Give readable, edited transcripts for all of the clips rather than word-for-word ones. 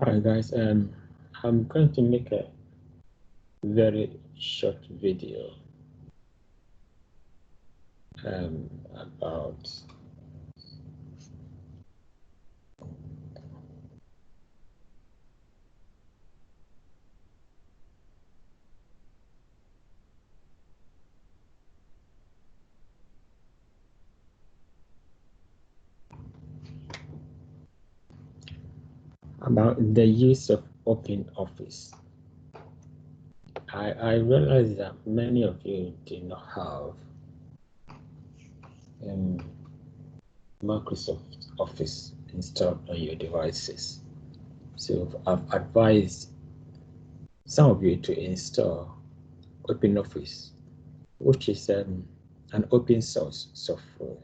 Hi guys, I'm going to make a very short video about the use of Open Office. I realize that many of you do not have Microsoft Office installed on your devices. So I've advised some of you to install Open Office, which is an open source software.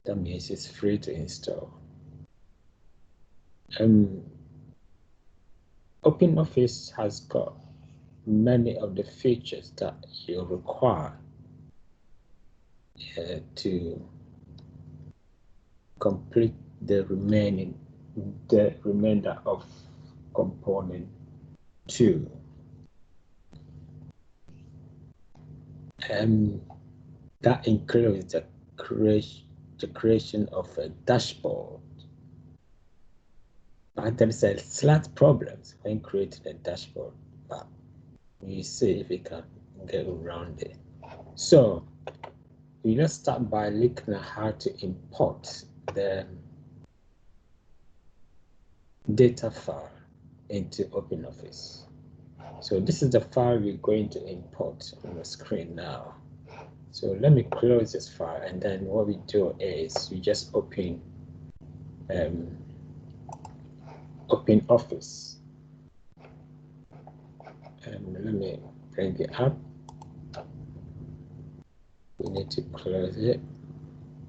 That means it's free to install. Open Office has got many of the features that you require to complete the remainder of component 2. That includes the creation of a dashboard. But there's a slight problems when creating a dashboard, but we see if we can get around it. So we just start by looking at how to import the data file into OpenOffice. So this is the file we're going to import on the screen now. So let me close this file, and then what we do is we just open OpenOffice. Let me bring it up. We need to close it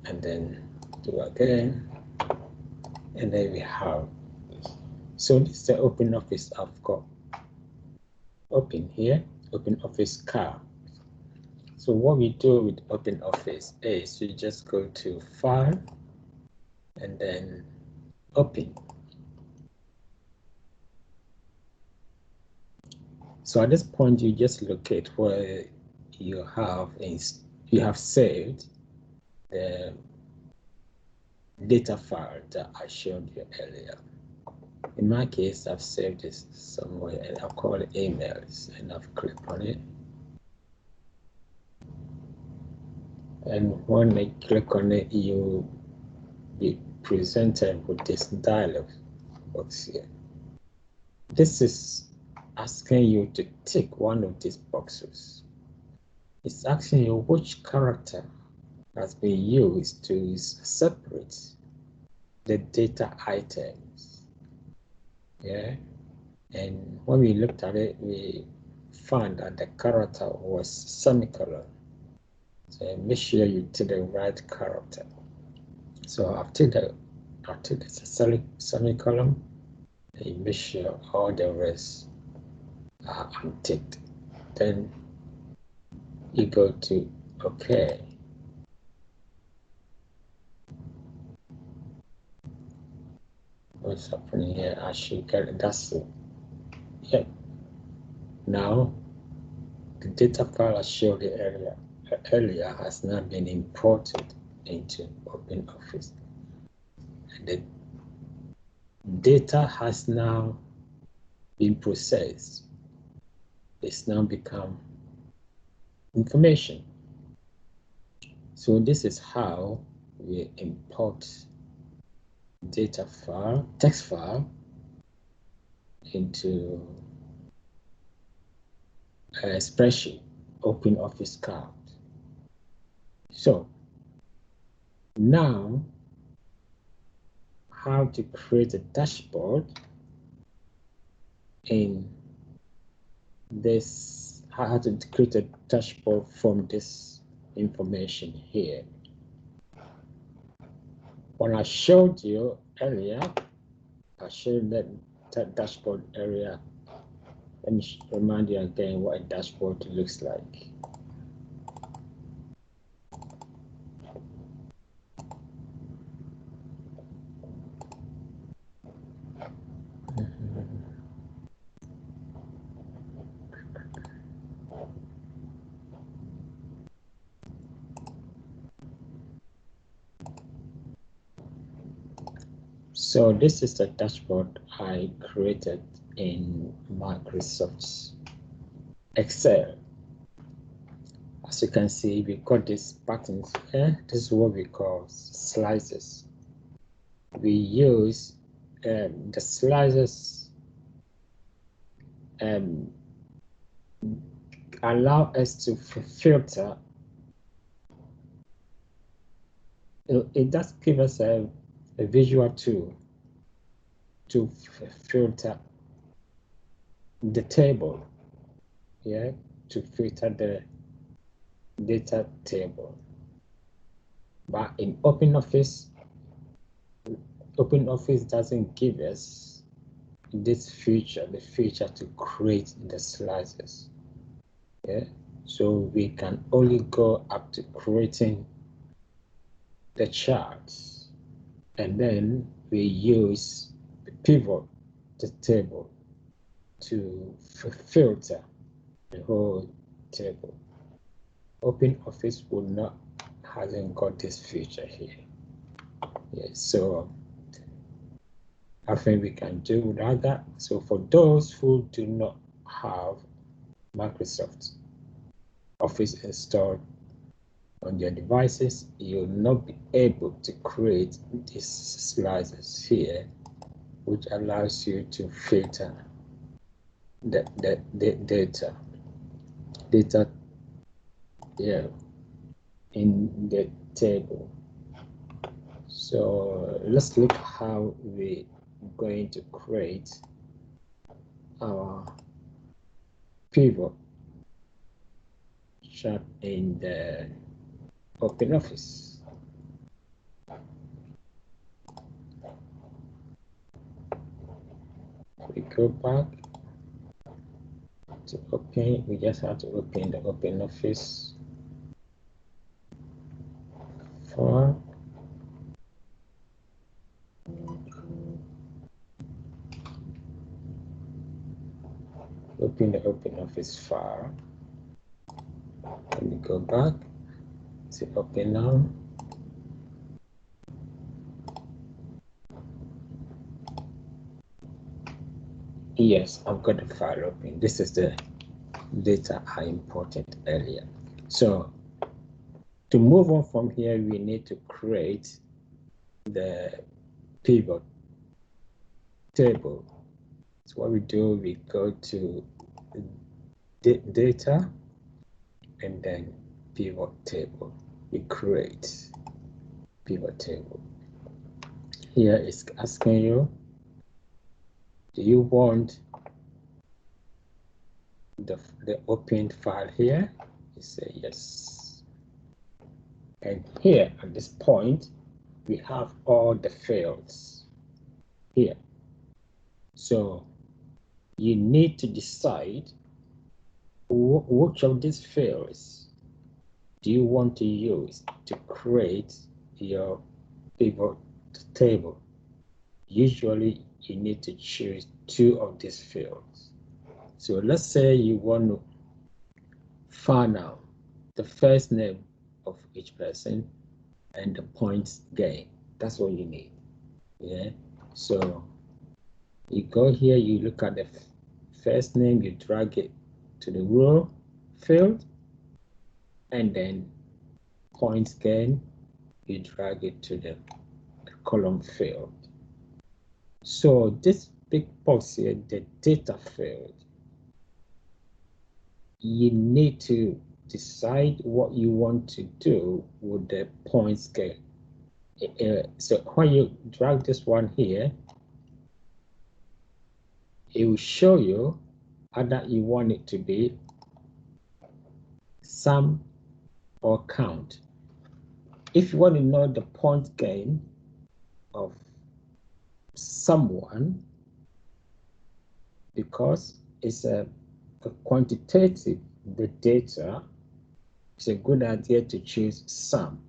and then do again, and then we have this. So this is the OpenOffice I've got open here, OpenOffice Calc. So what we do with OpenOffice is we just go to File and then Open. So at this point, you just locate where you have saved the data file that I showed you earlier. In my case, I've saved this somewhere, and I'll call it emails, and I've clicked on it. And when I click on it, you'll be presented with this dialog box here. This is asking you to tick one of these boxes. It's asking you which character has been used to separate the data items. Yeah, and when we looked at it, we found that the character was semicolon. So make sure you take the right character. So after the semicolon, you make sure all the rest are unticked. Then you go to OK. What's happening here? I should get it. That's it. Yep. Now the data file I showed you earlier has now been imported into OpenOffice. And the data has now been processed. It's now become information. So this is how we import data file, text file, into a spreadsheet, OpenOffice Calc. So now, how to create a dashboard in this, how to create a dashboard from this information here. When I showed you earlier, I showed that dashboard area. Let me remind you again what a dashboard looks like. So this is the dashboard I created in Microsoft Excel. As you can see, we got these buttons here. This is what we call slices. We use the slices allow us to filter. It does give us a visual tool to filter the table, yeah, to filter the data table. But in OpenOffice doesn't give us this feature, the feature to create the slices. Yeah, so we can only go up to creating the charts, and then we use the pivot the table to filter the whole table. OpenOffice hasn't got this feature here. Yeah, so I think we can do without that. So for those who do not have Microsoft Office installed on their devices, you'll not be able to create these slices here, which allows you to filter the data yeah, in the table. So let's look how we're going to create our pivot chart in the OpenOffice. We go back to open. We just have to open the OpenOffice file. Open the OpenOffice file. Let me go back to open now. Yes, I've got the file open. This is the data I imported earlier. So to move on from here, we need to create the pivot table. So what we do, we go to data and then pivot table. We create pivot table. Here it's asking you, do you want the opened file here? You say yes. And here at this point, we have all the fields here. So you need to decide which of these fields do you want to use to create your pivot table. Usually you need to choose two of these fields. So let's say you want to find out the first name of each person and the points gained. That's what you need. Yeah. So you go here, you look at the first name, you drag it to the row field, and then points gained, you drag it to the column field. So this big box here, the data field, you need to decide what you want to do with the points gained. So when you drag this one here, it will show you either you want it to be sum or count. If you want to know the point gain of someone, because it's a quantitative, the data, it's a good idea to choose sum.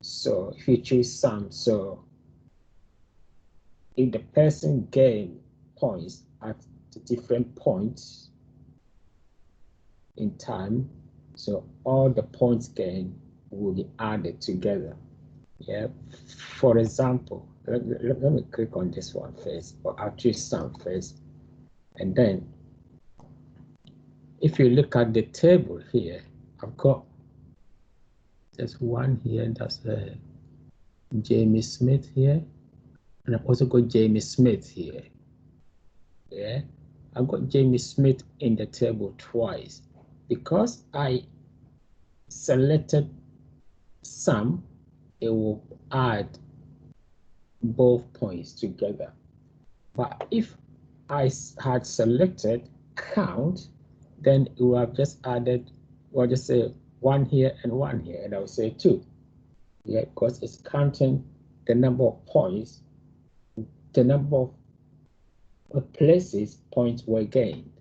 So if you choose sum, so if the person gain points at different points in time, so all the points gained will be added together. Yeah. For example, let me click on this one first, or actually sum first. And then if you look at the table here, I've got just one here, that's Jamie Smith here. And I've also got Jamie Smith here. Yeah, I've got Jamie Smith in the table twice because I selected sum. It will add both points together. But if I had selected count, then it would have just added, or just say one here and one here, and I would say 2. Yeah, because it's counting the number of points, the number of places points were gained.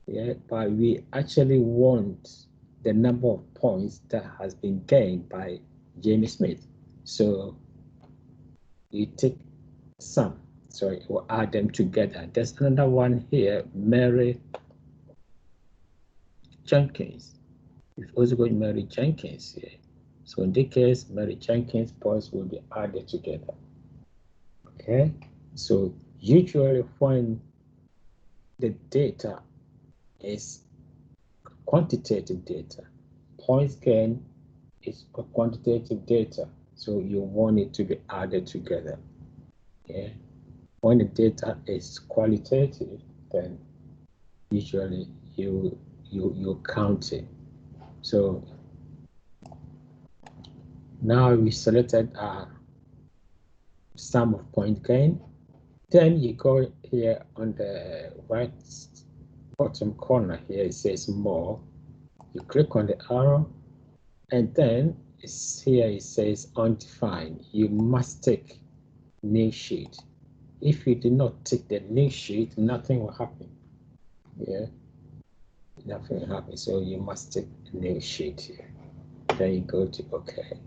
Yeah, but we actually want the number of points that has been gained by Jamie Smith. So you take sum, so it will add them together. There's another one here, Mary Jenkins. We've also got Mary Jenkins here. So in this case, Mary Jenkins points will be added together. Okay, so usually when the data is quantitative data, points gain is a quantitative data, so you want it to be added together. Okay, when the data is qualitative, then usually you count it. So now we selected our sum of point gain. Then you go here on the right bottom corner here, it says more. You click on the arrow, and then here it says undefined. You must tick new sheet. If you do not tick the new sheet, nothing will happen. Yeah, nothing will happen. So you must tick new sheet here. Then you go to OK.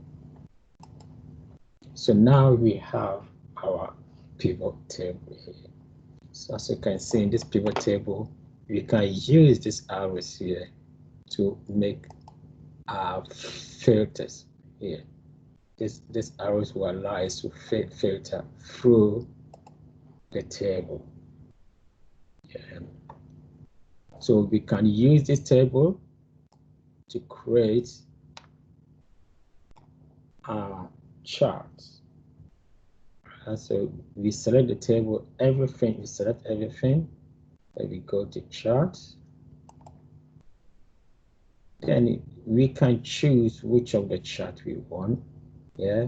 So now we have our pivot table here. So as you can see in this pivot table, we can use these arrows here to make our filters here. This arrows will allow us to filter through the table. Yeah. So we can use this table to create our charts. And so we select the table, everything, we select everything, then we go to charts. Then we can choose which of the chart we want. Yeah,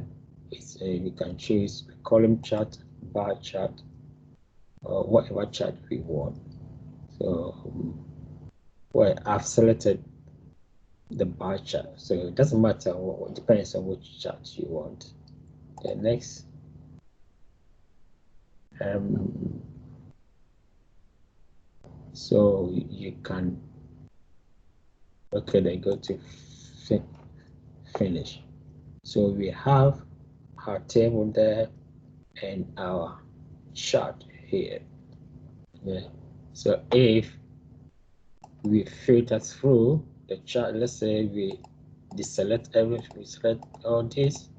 we can choose column chart, bar chart, or whatever chart we want. So well, I've selected the bar chart, so it doesn't matter what depends on which chart you want. The next so you can then go to finish. So we have our table there and our chart here. Yeah. So if we filter through the chart, let's say we deselect everything, we select all this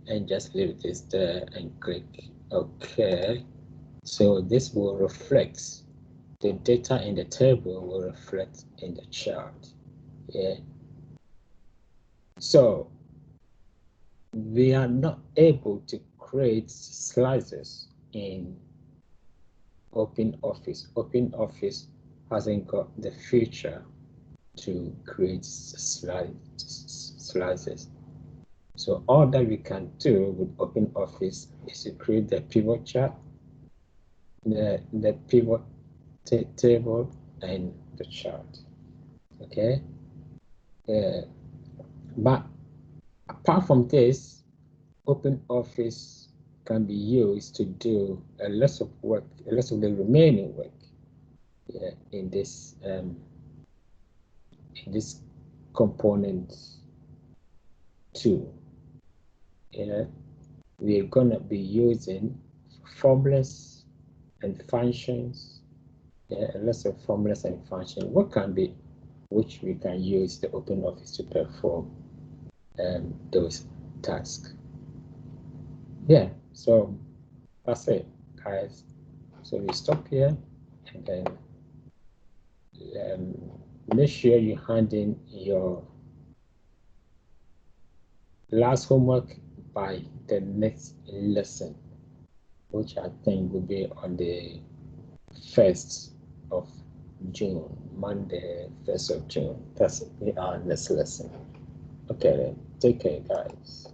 and just leave this there and click OK. So this will reflect, the data in the table will reflect in the chart. Yeah. So we are not able to create slices in OpenOffice. OpenOffice hasn't got the feature to create slices. So all that we can do with OpenOffice is to create the pivot chart, the pivot table, and the chart. Okay. But apart from this, OpenOffice can be used to do a lot of work, a lot of the remaining work in this component too. We're gonna be using formulas and functions. Lots of formulas and functions. What can be, which we can use the OpenOffice to perform those tasks. Yeah. So that's it, guys. So we stop here, and then make sure you hand in your last homework by the next lesson, which I think will be on the 1st of June, Monday, 1st of June. That's our next lesson. Okay, then. Take care, guys.